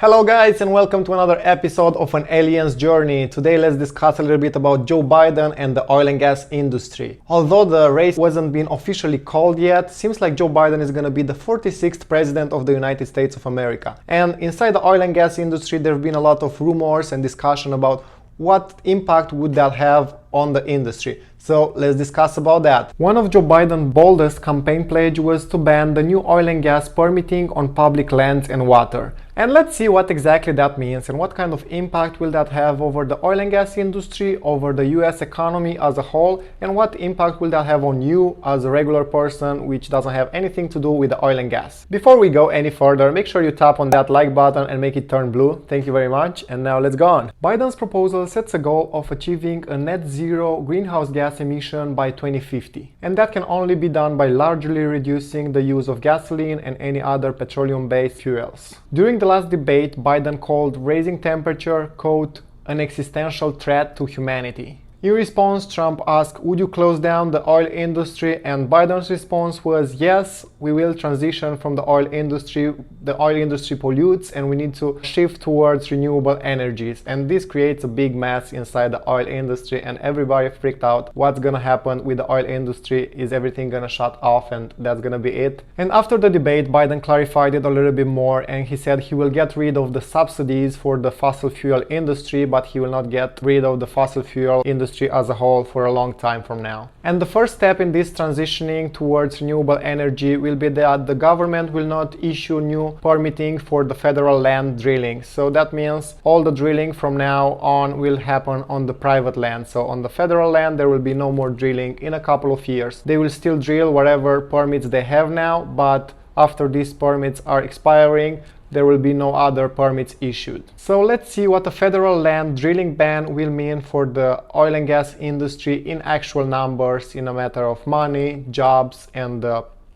Hello guys and welcome to another episode of An Alien's Journey. Today let's discuss a little bit about Joe Biden and the oil and gas industry. Although the race wasn't been officially called yet, seems like Joe Biden is going to be the 46th president of the United States of America. And inside the oil and gas industry there have been a lot of rumors and discussion about what impact would that have on the industry. So let's discuss about that. One of Joe Biden's boldest campaign pledge was to ban the new oil and gas permitting on public lands and water. And let's see what exactly that means and what kind of impact will that have over the oil and gas industry, over the US economy as a whole, and what impact will that have on you as a regular person which doesn't have anything to do with the oil and gas. Before we go any further, make sure you tap on that like button and make it turn blue. Thank you very much. And now let's go on. Biden's proposal sets a goal of achieving a net zero greenhouse gas emission by 2050. And that can only be done by largely reducing the use of gasoline and any other petroleum-based fuels. During the last debate, Biden called raising temperature, quote, an existential threat to humanity. In response, Trump asked, would you close down the oil industry? And Biden's response was, yes, we will transition from the oil industry. The oil industry pollutes and we need to shift towards renewable energies. And this creates a big mess inside the oil industry and everybody freaked out. What's gonna happen with the oil industry? Is everything gonna shut off and that's gonna be it? And after the debate, Biden clarified it a little bit more and he said he will get rid of the subsidies for the fossil fuel industry, but he will not get rid of the fossil fuel industry as a whole for a long time from now. And the first step in this transitioning towards renewable energy will be that the government will not issue new permitting for the federal land drilling. So that means all the drilling from now on will happen on the private land. So on the federal land there will be no more drilling in a couple of years. They will still drill whatever permits they have now, but after these permits are expiring, there will be no other permits issued. So let's see what a federal land drilling ban will mean for the oil and gas industry in actual numbers, in a matter of money, jobs, and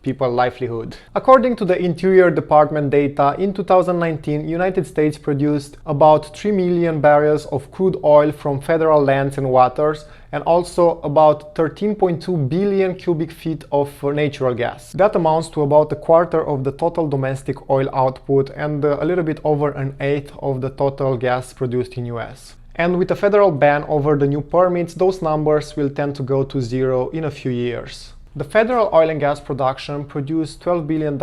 people's livelihood. According to the Interior Department data, in 2019, United States produced about 3 million barrels of crude oil from federal lands and waters, and also about 13.2 billion cubic feet of natural gas. That amounts to about a quarter of the total domestic oil output and a little bit over an eighth of the total gas produced in US. And with a federal ban over the new permits, those numbers will tend to go to zero in a few years. The federal oil and gas production produced $12 billion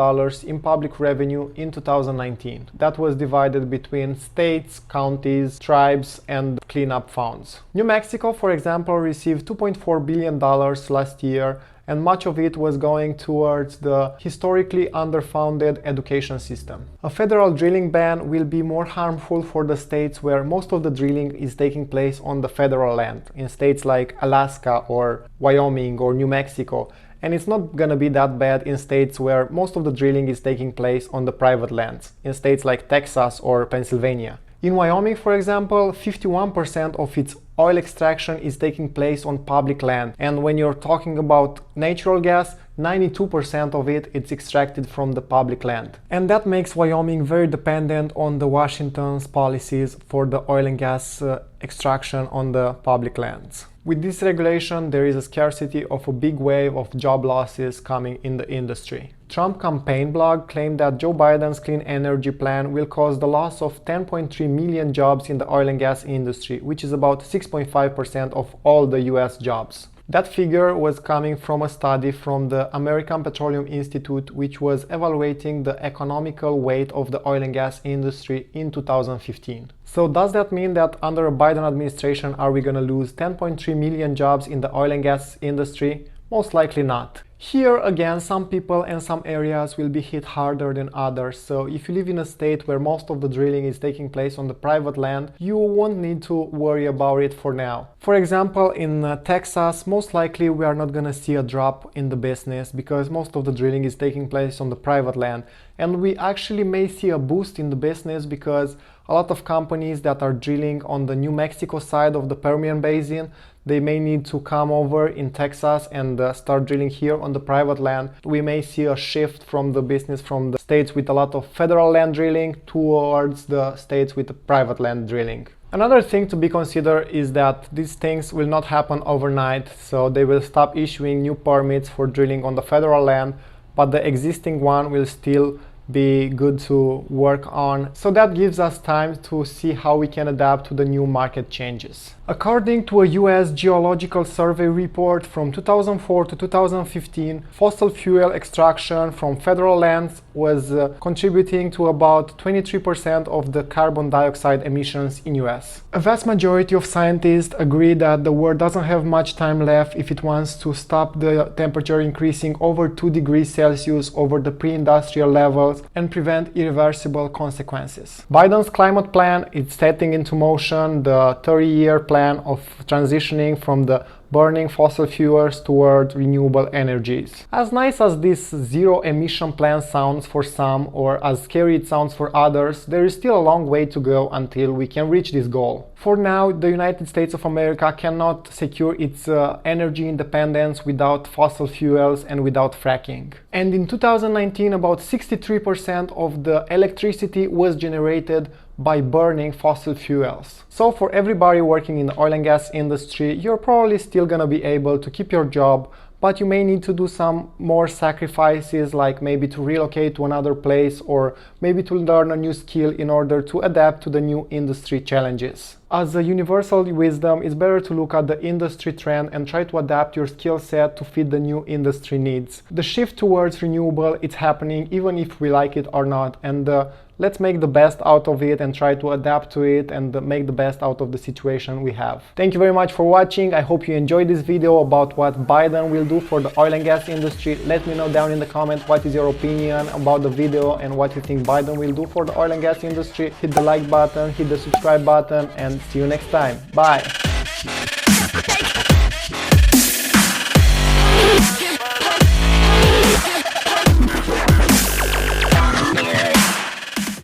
in public revenue in 2019. That was divided between states, counties, tribes, and cleanup funds. New Mexico, for example, received $2.4 billion last year, and much of it was going towards the historically underfunded education system. A federal drilling ban will be more harmful for the states where most of the drilling is taking place on the federal land, in states like Alaska or Wyoming or New Mexico. And it's not gonna be that bad in states where most of the drilling is taking place on the private lands, in states like Texas or Pennsylvania. In Wyoming, for example, 51% of its oil extraction is taking place on public land. And when you're talking about natural gas, 92% of it is extracted from the public land. And that makes Wyoming very dependent on the Washington's policies for the oil and gas extraction on the public lands. With this regulation, there is a scarcity of a big wave of job losses coming in the industry. Trump campaign blog claimed that Joe Biden's clean energy plan will cause the loss of 10.3 million jobs in the oil and gas industry, which is about 6.5% of all the US jobs. That figure was coming from a study from the American Petroleum Institute, which was evaluating the economical weight of the oil and gas industry in 2015. So does that mean that under a Biden administration are we going to lose 10.3 million jobs in the oil and gas industry? Most likely not. Here again, some people and some areas will be hit harder than others. So if you live in a state where most of the drilling is taking place on the private land, you won't need to worry about it for now. For example, in Texas, most likely we are not going to see a drop in the business because most of the drilling is taking place on the private land. And we actually may see a boost in the business because a lot of companies that are drilling on the New Mexico side of the Permian Basin, they may need to come over in Texas and start drilling here on the private land. We may see a shift from the business from the states with a lot of federal land drilling towards the states with the private land drilling. Another thing to be considered is that these things will not happen overnight, so they will stop issuing new permits for drilling on the federal land, but the existing one will still be good to work on. So that gives us time to see how we can adapt to the new market changes. According to a US Geological Survey report from 2004 to 2015, fossil fuel extraction from federal lands was contributing to about 23% of the carbon dioxide emissions in US. A vast majority of scientists agree that the world doesn't have much time left if it wants to stop the temperature increasing over 2 degrees Celsius over the pre-industrial levels and prevent irreversible consequences. Biden's climate plan is setting into motion the 30-year plan of transitioning from the burning fossil fuels toward renewable energies. As nice as this zero emission plan sounds for some, or as scary it sounds for others, there is still a long way to go until we can reach this goal. For now, the United States of America cannot secure its energy independence without fossil fuels and without fracking. And in 2019, about 63% of the electricity was generated by burning fossil fuels. So for everybody working in the oil and gas industry, you're probably still gonna be able to keep your job, but you may need to do some more sacrifices, like maybe to relocate to another place or maybe to learn a new skill in order to adapt to the new industry challenges. As a universal wisdom, it's better to look at the industry trend and try to adapt your skill set to fit the new industry needs. The shift towards renewable, it's happening even if we like it or not, and let's make the best out of it and try to adapt to it and make the best out of the situation we have. Thank you very much for watching. I hope you enjoyed this video about what Biden will do for the oil and gas industry. Let me know down in the comments what is your opinion about the video and what you think Biden will do for the oil and gas industry. Hit the like button, hit the subscribe button, and see you next time. Bye!